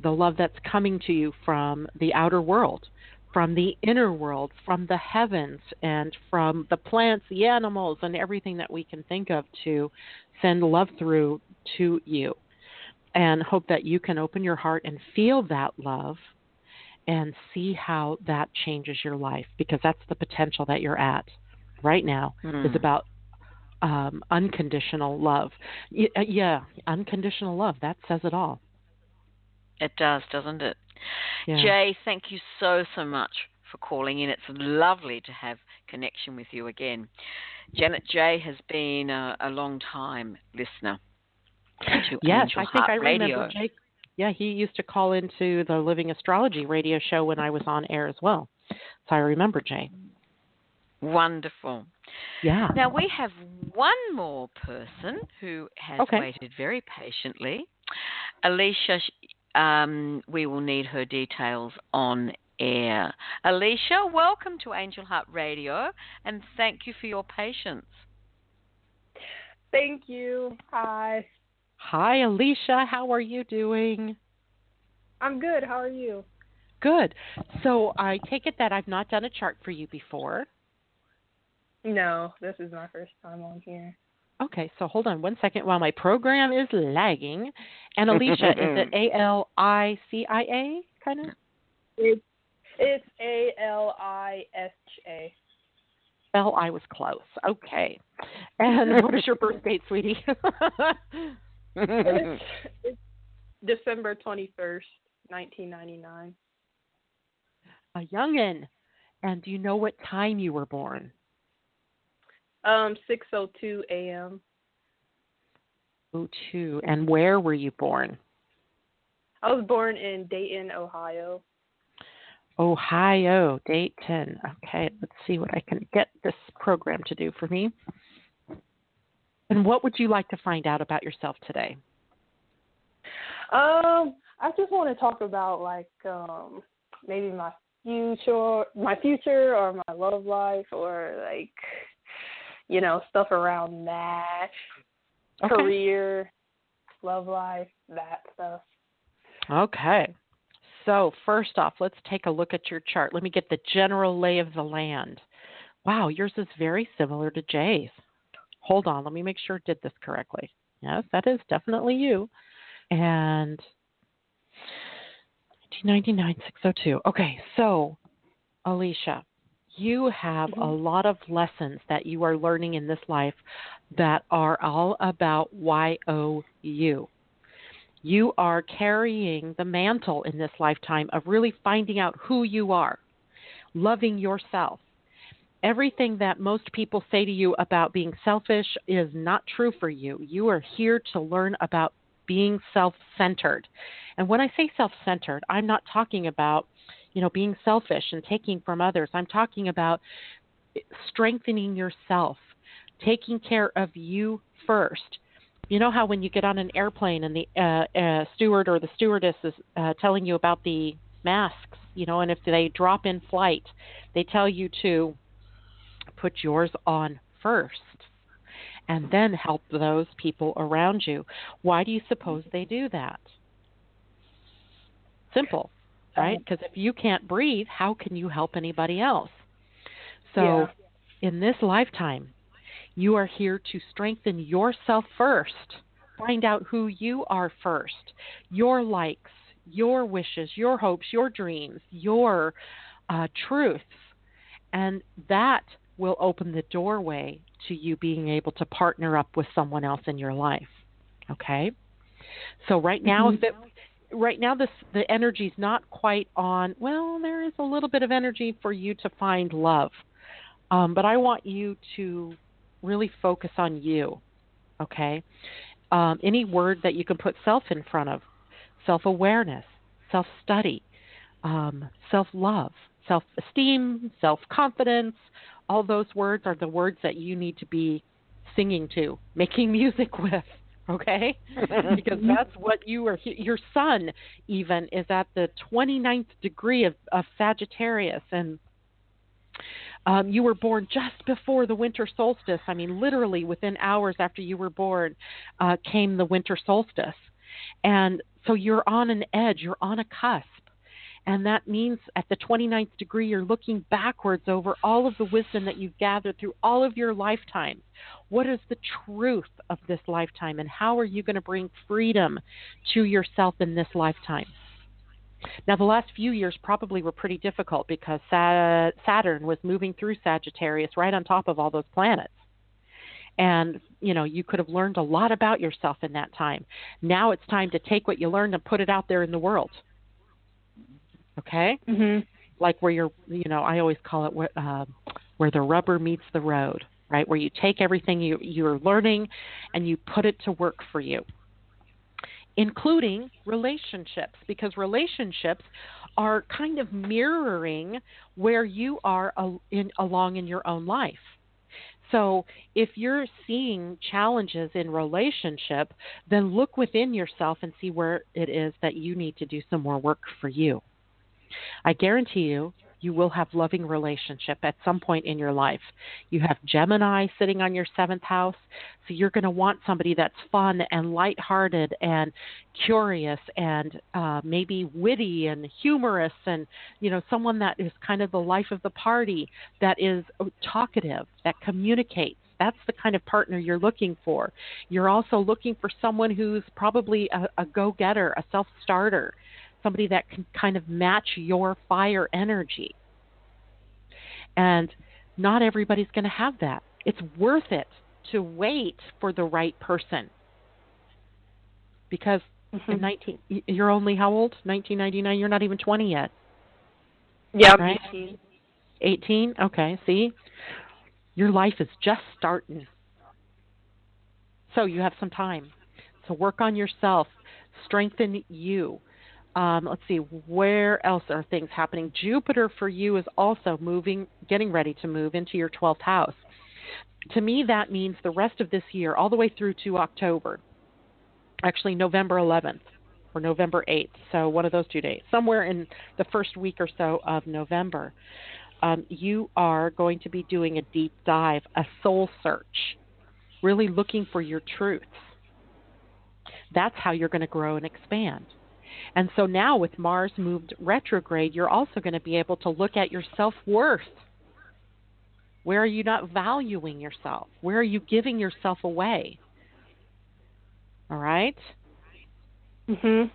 Speaker 3: the love that's coming to you from the outer world, from the inner world, from the heavens, and from the plants, the animals, and everything that we can think of to send love through to you. And hope that you can open your heart and feel that love and see how that changes your life, because that's the potential that you're at right now is about unconditional love. Yeah, unconditional love. That says it all.
Speaker 2: It does, doesn't it?
Speaker 3: Yeah.
Speaker 2: Jay, thank you so much for calling in. It's lovely to have connection with you again. Janet, Jay has been a long-time listener to
Speaker 3: Yes,
Speaker 2: Angel
Speaker 3: I think
Speaker 2: Heart
Speaker 3: I
Speaker 2: Radio.
Speaker 3: remember Jake. Yeah, he used to call into the Living Astrology radio show when I was on air as well. So I remember Jay.
Speaker 2: Wonderful.
Speaker 3: Yeah.
Speaker 2: Now we have one more person who has waited very patiently. Alicia, we will need her details on air. Alicia, welcome to Angel Heart Radio, and thank you for your patience.
Speaker 6: Thank you. Hi.
Speaker 3: Hi, Alicia. How are you doing?
Speaker 6: I'm good. How are you?
Speaker 3: Good. So I take it that I've not done a chart for you before.
Speaker 6: No, this is my first time on here.
Speaker 3: Okay, so hold on one second while my program is lagging. And Alicia, is it Alicia kind of?
Speaker 6: It's Alisha.
Speaker 3: Well, I was close. Okay. And what is your birth date, sweetie?
Speaker 6: It's December 21st, 1999.
Speaker 3: A youngin'. And do you know what time you were born?
Speaker 6: 6:02 a.m.
Speaker 3: 02. And where were you born?
Speaker 6: I was born in Dayton, Ohio.
Speaker 3: Ohio, Dayton. Okay, let's see what I can get this program to do for me. And what would you like to find out about yourself today?
Speaker 6: I just want to talk about maybe my future or my love life, or stuff around that.
Speaker 3: Okay.
Speaker 6: Career, love life, that stuff.
Speaker 3: Okay. So first off, let's take a look at your chart. Let me get the general lay of the land. Wow, yours is very similar to Jay's. Hold on, let me make sure I did this correctly. Yes, that is definitely you. And 1999, 602. Okay, so Alicia, you have a lot of lessons that you are learning in this life that are all about YOU. You are carrying the mantle in this lifetime of really finding out who you are, loving yourself. Everything that most people say to you about being selfish is not true for you. You are here to learn about being self-centered. And when I say self-centered, I'm not talking about, being selfish and taking from others. I'm talking about strengthening yourself, taking care of you first. You know how when you get on an airplane and the steward or the stewardess is telling you about the masks, and if they drop in flight, they tell you to put yours on first and then help those people around you. Why do you suppose they do that? Simple, right? Because if you can't breathe, how can you help anybody else? So in this lifetime, you are here to strengthen yourself first. Find out who you are first, your likes, your wishes, your hopes, your dreams, your truths. And that will open the doorway to you being able to partner up with someone else in your life. Okay? So right now, the energy's not quite on, well, there is a little bit of energy for you to find love. But I want you to really focus on you. Okay? Any word that you can put self in front of, self-awareness, self-study, self-love, self-esteem, self-confidence, all those words are the words that you need to be singing to, making music with, okay? Because that's what you are. Your sun even is at the 29th degree of Sagittarius, and you were born just before the winter solstice. I mean, literally within hours after you were born came the winter solstice. And so you're on an edge, you're on a cusp. And that means at the 29th degree, you're looking backwards over all of the wisdom that you've gathered through all of your lifetimes. What is the truth of this lifetime, and how are you going to bring freedom to yourself in this lifetime? Now, the last few years probably were pretty difficult because Saturn was moving through Sagittarius right on top of all those planets. And, you could have learned a lot about yourself in that time. Now it's time to take what you learned and put it out there in the world. Okay?
Speaker 6: Mm-hmm.
Speaker 3: Like where you're, I always call it where the rubber meets the road, right? Where you take everything you're learning and you put it to work for you, including relationships, because relationships are kind of mirroring where you are along in your own life. So if you're seeing challenges in relationship, then look within yourself and see where it is that you need to do some more work for you. I guarantee you will have loving relationship at some point in your life. You have Gemini sitting on your 7th house, so you're going to want somebody that's fun and lighthearted and curious and maybe witty and humorous, and someone that is kind of the life of the party, that is talkative, that communicates. That's the kind of partner you're looking for. You're also looking for someone who's probably a go-getter, a self-starter, somebody that can kind of match your fire energy. And not everybody's going to have that. It's worth it to wait for the right person. Because you're only how old? 1999? You're not even 20 yet.
Speaker 6: Yeah,
Speaker 3: right?
Speaker 6: 18.
Speaker 3: 18? Okay, see? Your life is just starting. So you have some time. So work on yourself. Strengthen you. Let's see, where else are things happening? Jupiter for you is also getting ready to move into your 12th house. To me, that means the rest of this year, all the way through to October, actually November 11th or November 8th, so one of those 2 days, somewhere in the first week or so of November, you are going to be doing a deep dive, a soul search, really looking for your truths. That's how you're going to grow and expand. And so now with Mars moved retrograde, you're also going to be able to look at your self-worth. Where are you not valuing yourself? Where are you giving yourself away? All right?
Speaker 6: Mhm.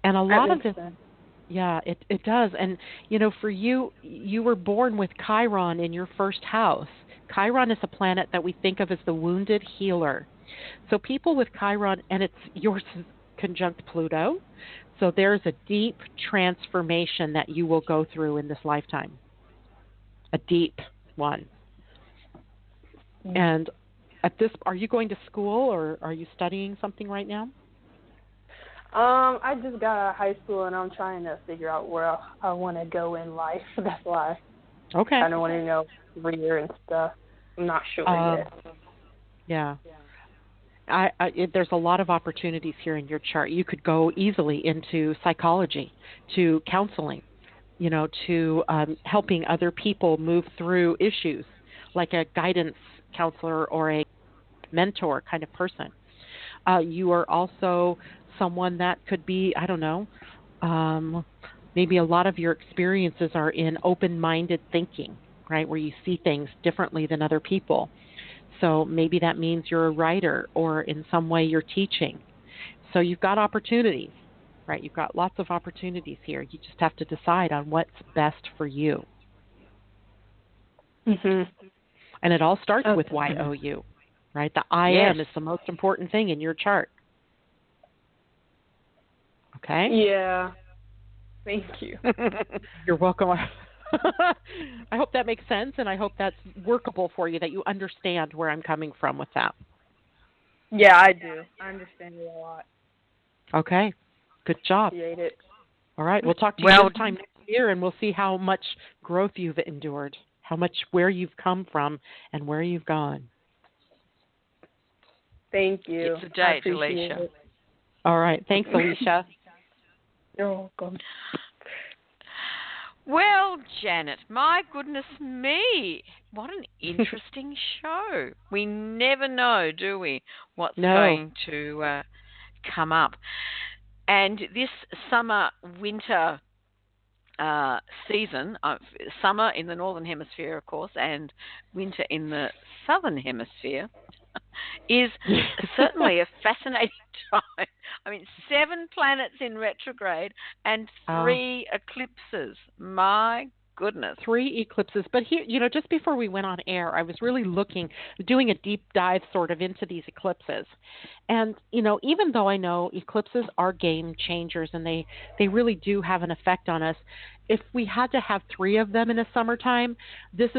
Speaker 3: And a lot of this,
Speaker 6: sense.
Speaker 3: yeah, it does. And, for you were born with Chiron in your first house. Chiron is a planet that we think of as the wounded healer. So people with Chiron, and it's yours conjunct Pluto, so there's a deep transformation that you will go through in this lifetime, a deep one. And are you going to school, or are you studying something right now?
Speaker 6: I just got out of high school, and I'm trying to figure out where I want to go in life. That's why.
Speaker 3: Okay.
Speaker 6: I don't want to know career and stuff. I'm not sure yet.
Speaker 3: Yeah. There's a lot of opportunities here in your chart. You could go easily into psychology, to counseling, to helping other people move through issues, like a guidance counselor or a mentor kind of person. You are also someone that could be, I don't know, maybe a lot of your experiences are in open-minded thinking, right, where you see things differently than other people. So maybe that means you're a writer or in some way you're teaching. So you've got opportunities, right? You've got lots of opportunities here. You just have to decide on what's best for you.
Speaker 6: Mhm.
Speaker 3: And it all starts with YOU, right? The I am is the most important thing in your chart. Okay?
Speaker 6: Yeah. Thank you.
Speaker 3: You're welcome. I hope that makes sense, and I hope that's workable for you, that you understand where I'm coming from with that.
Speaker 6: Yeah, I do. I understand it a lot.
Speaker 3: Okay. Good job.
Speaker 6: Appreciate it.
Speaker 3: All right. We'll talk to you this time next year, and we'll see how much growth you've endured, where you've come from, and where you've gone.
Speaker 6: Thank you.
Speaker 2: It's a date, Alicia.
Speaker 6: It.
Speaker 3: All right. Thanks, Alicia.
Speaker 6: You're welcome.
Speaker 2: Well, Janet, my goodness me, what an interesting show. We never know, do we, what's going to come up. And this summer-winter season, summer in the Northern Hemisphere, of course, and winter in the Southern Hemisphere, is certainly a fascinating time. I mean, 7 planets in retrograde and 3 eclipses. My goodness.
Speaker 3: 3 eclipses. But here, just before we went on air, I was really doing a deep dive sort of into these eclipses. And, even though I know eclipses are game changers and they really do have an effect on us, if we had to have 3 of them in a summertime, these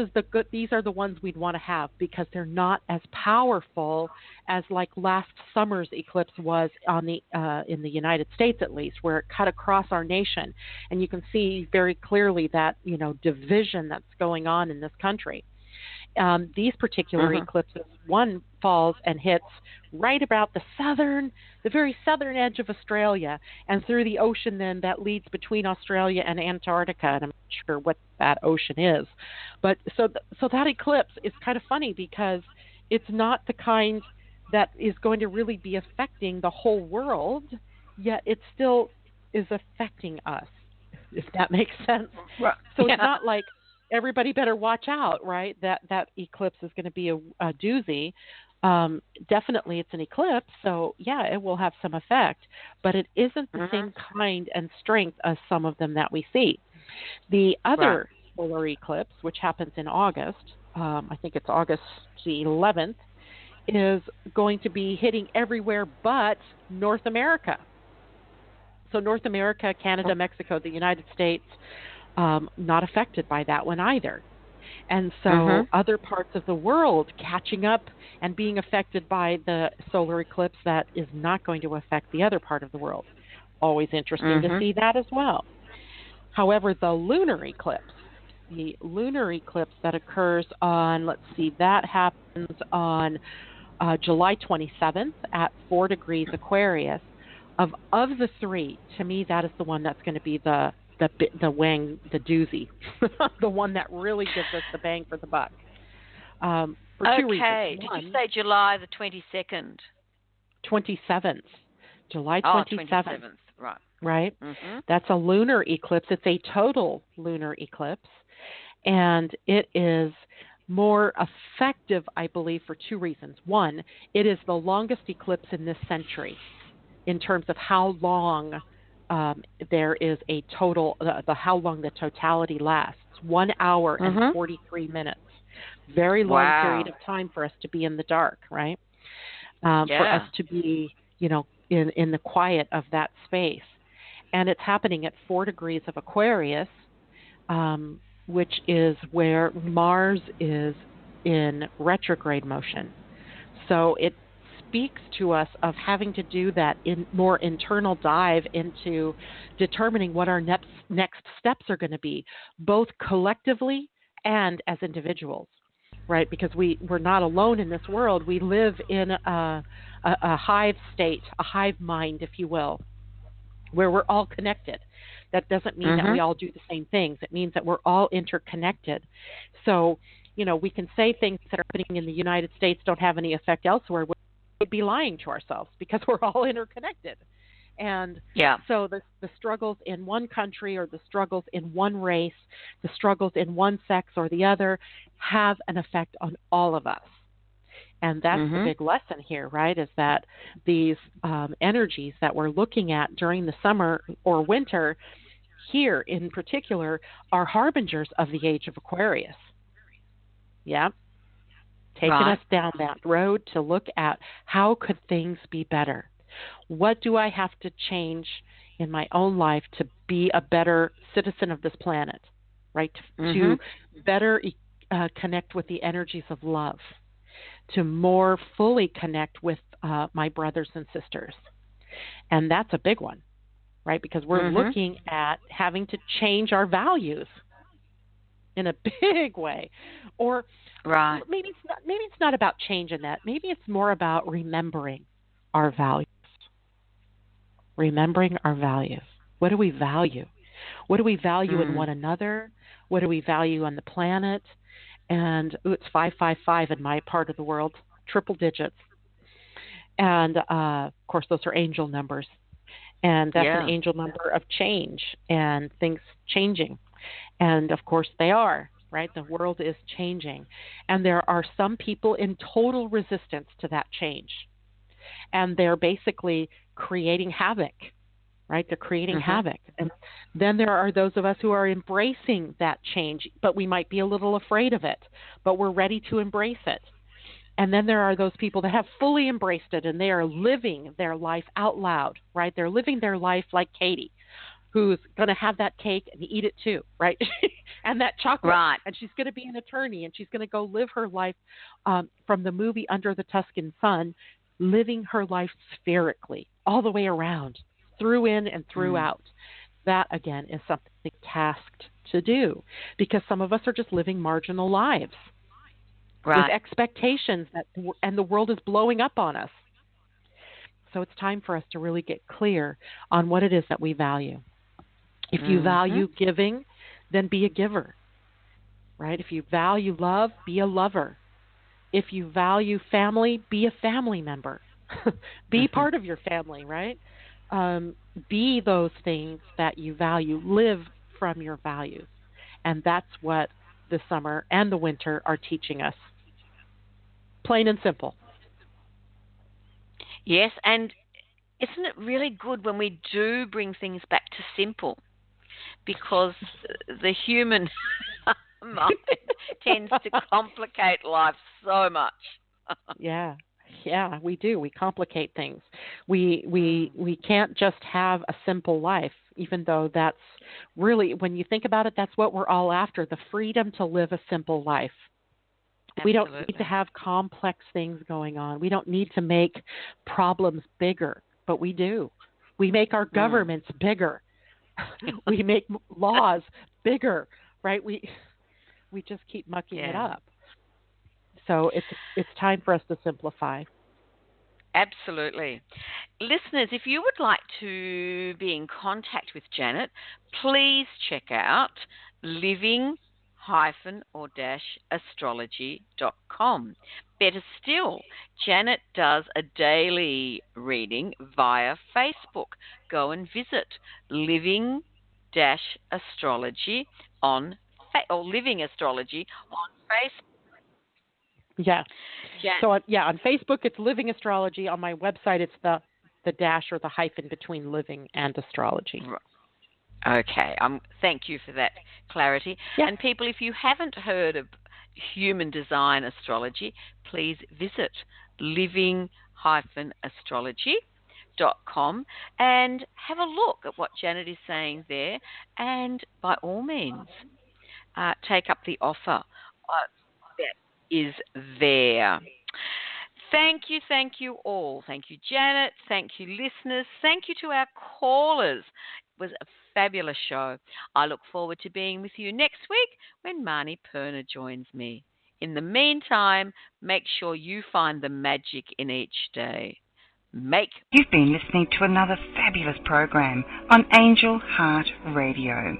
Speaker 3: are the ones we'd want to have, because they're not as powerful as like last summer's eclipse was in the United States, at least, where it cut across our nation. And you can see very clearly that, division that's going on in this country. These particular eclipses, one falls and hits right about the very southern edge of Australia, and through the ocean then that leads between Australia and Antarctica, and I'm not sure what that ocean is. But so that eclipse is kind of funny, because it's not the kind that is going to really be affecting the whole world, yet it still is affecting us, if that makes sense. Right. So it's not like everybody better watch out, right? That eclipse is going to be a doozy. Definitely it's an eclipse, so yeah, it will have some effect, but it isn't the same kind and strength as some of them that we see. The other solar eclipse, which happens in August, I think it's August the 11th, is going to be hitting everywhere but North America. So North America, Canada, Mexico, the United States, not affected by that one either. And so other parts of the world catching up and being affected by the solar eclipse that is not going to affect the other part of the world. Always interesting to see that as well. However, the lunar eclipse that occurs on, that happens on July 27th at 4 degrees Aquarius. Of the 3, to me, that is the one that's going to be the doozy, the one that really gives us the bang for the buck. For 2 reasons.
Speaker 2: Okay. Did you say July the 22nd?
Speaker 3: 27th. July 27th.
Speaker 2: 27th. Right.
Speaker 3: Right? That's a lunar eclipse. It's a total lunar eclipse. And it is more effective, I believe, for 2 reasons. One, it is the longest eclipse in this century in terms of how long there is a total, how long the totality lasts. 1 hour and 43 minutes. Very long period of time for us to be in the dark, right? For us to be, in the quiet of that space. And it's happening at 4 degrees of Aquarius, which is where Mars is in retrograde motion. So it speaks to us of having to do that more internal dive into determining what our next steps are going to be, both collectively and as individuals, right? Because we're not alone in this world. We live in a hive state, a hive mind, if you will, where we're all connected. That doesn't mean that we all do the same things. It means that we're all interconnected. So, we can say things that are happening in the United States don't have any effect elsewhere. We'd be lying to ourselves, because we're all interconnected. And
Speaker 2: Yeah.
Speaker 3: so the struggles in one country or the struggles in one race, the struggles in one sex or the other have an effect on all of us. And that's the big lesson here, right, is that these energies that we're looking at during the summer or winter here in particular are harbingers of the age of Aquarius. Yeah. Taking us down that road to look at how could things be better? What do I have to change in my own life to be a better citizen of this planet, right? To better connect with the energies of love, to more fully connect with my brothers and sisters. And that's a big one, right? Because we're looking at having to change our values in a big way. Or maybe it's not about changing that. Maybe it's more about remembering our values. Remembering our values. What do we value? What do we value in one another? What do we value on the planet? And it's 555 in my part of the world, triple digits. And, of course, those are angel numbers. And that's an angel number of change and things changing. And, of course, they are, right? The world is changing. And there are some people in total resistance to that change. And they're basically creating havoc, right? They're creating havoc. And then there are those of us who are embracing that change, but we might be a little afraid of it, but we're ready to embrace it. And then there are those people that have fully embraced it and they are living their life out loud, right? They're living their life like Katie, who's going to have that cake and eat it too, right? And that chocolate.
Speaker 2: Right.
Speaker 3: And she's going to be an attorney and she's going to go live her life from the movie Under the Tuscan Sun, living her life spherically all the way around, through in and through out. That, again, is something tasked to do because some of us are just living marginal lives with expectations and the world is blowing up on us. So it's time for us to really get clear on what it is that we value. If you value giving, then be a giver, right? If you value love, be a lover. If you value family, be a family member. Be part of your family, right? Be those things that you value. Live from your values. And that's what the summer and the winter are teaching us. Plain and simple.
Speaker 2: Yes, and isn't it really good when we do bring things back to simple? Because the human mind tends to complicate life so much.
Speaker 3: Yeah, we do. We complicate things. We can't just have a simple life, even though that's really, when you think about it, that's what we're all after, the freedom to live a simple life. Absolutely. We don't need to have complex things going on. We don't need to make problems bigger, but we do. We make our governments bigger. We make laws bigger, right? We just keep mucking it up. So it's time for us to simplify.
Speaker 2: Absolutely. Listeners, if you would like to be in contact with Janet, please check out living-astrology.com. Better still, Janet does a daily reading via Facebook. Go and visit living-astrology on or Living Astrology on Facebook.
Speaker 3: Yeah. So on Facebook it's Living Astrology. On my website it's the dash or the hyphen between living and astrology.
Speaker 2: Okay. Thank you for that clarity. Yeah. And people, if you haven't heard of Human Design Astrology, please visit living-astrology.com and have a look at what Janet is saying there. And by all means, take up the offer that is there. Thank you all. Thank you, Janet. Thank you, listeners. Thank you to our callers. It was a fabulous show. I look forward to being with you next week when Marnie Perner joins me. In the meantime, make sure you find the magic in each day. You've
Speaker 1: been listening to another fabulous program on Angel Heart Radio.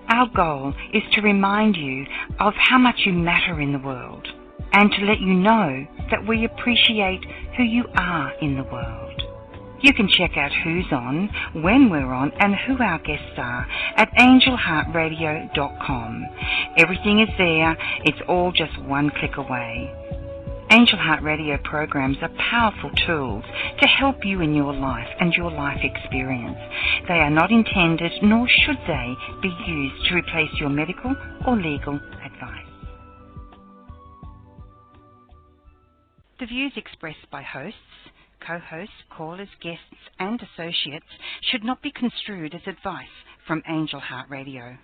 Speaker 1: Our goal is to remind you of how much you matter in the world and to let you know that we appreciate who you are in the world. You can check out who's on, when we're on, and who our guests are at angelheartradio.com. Everything is there. It's all just one click away. Angel Heart Radio programs are powerful tools to help you in your life and your life experience. They are not intended, nor should they, be used to replace your medical or legal advice. The views expressed by hosts, co-hosts, callers, guests, and associates should not be construed as advice from Angel Heart Radio.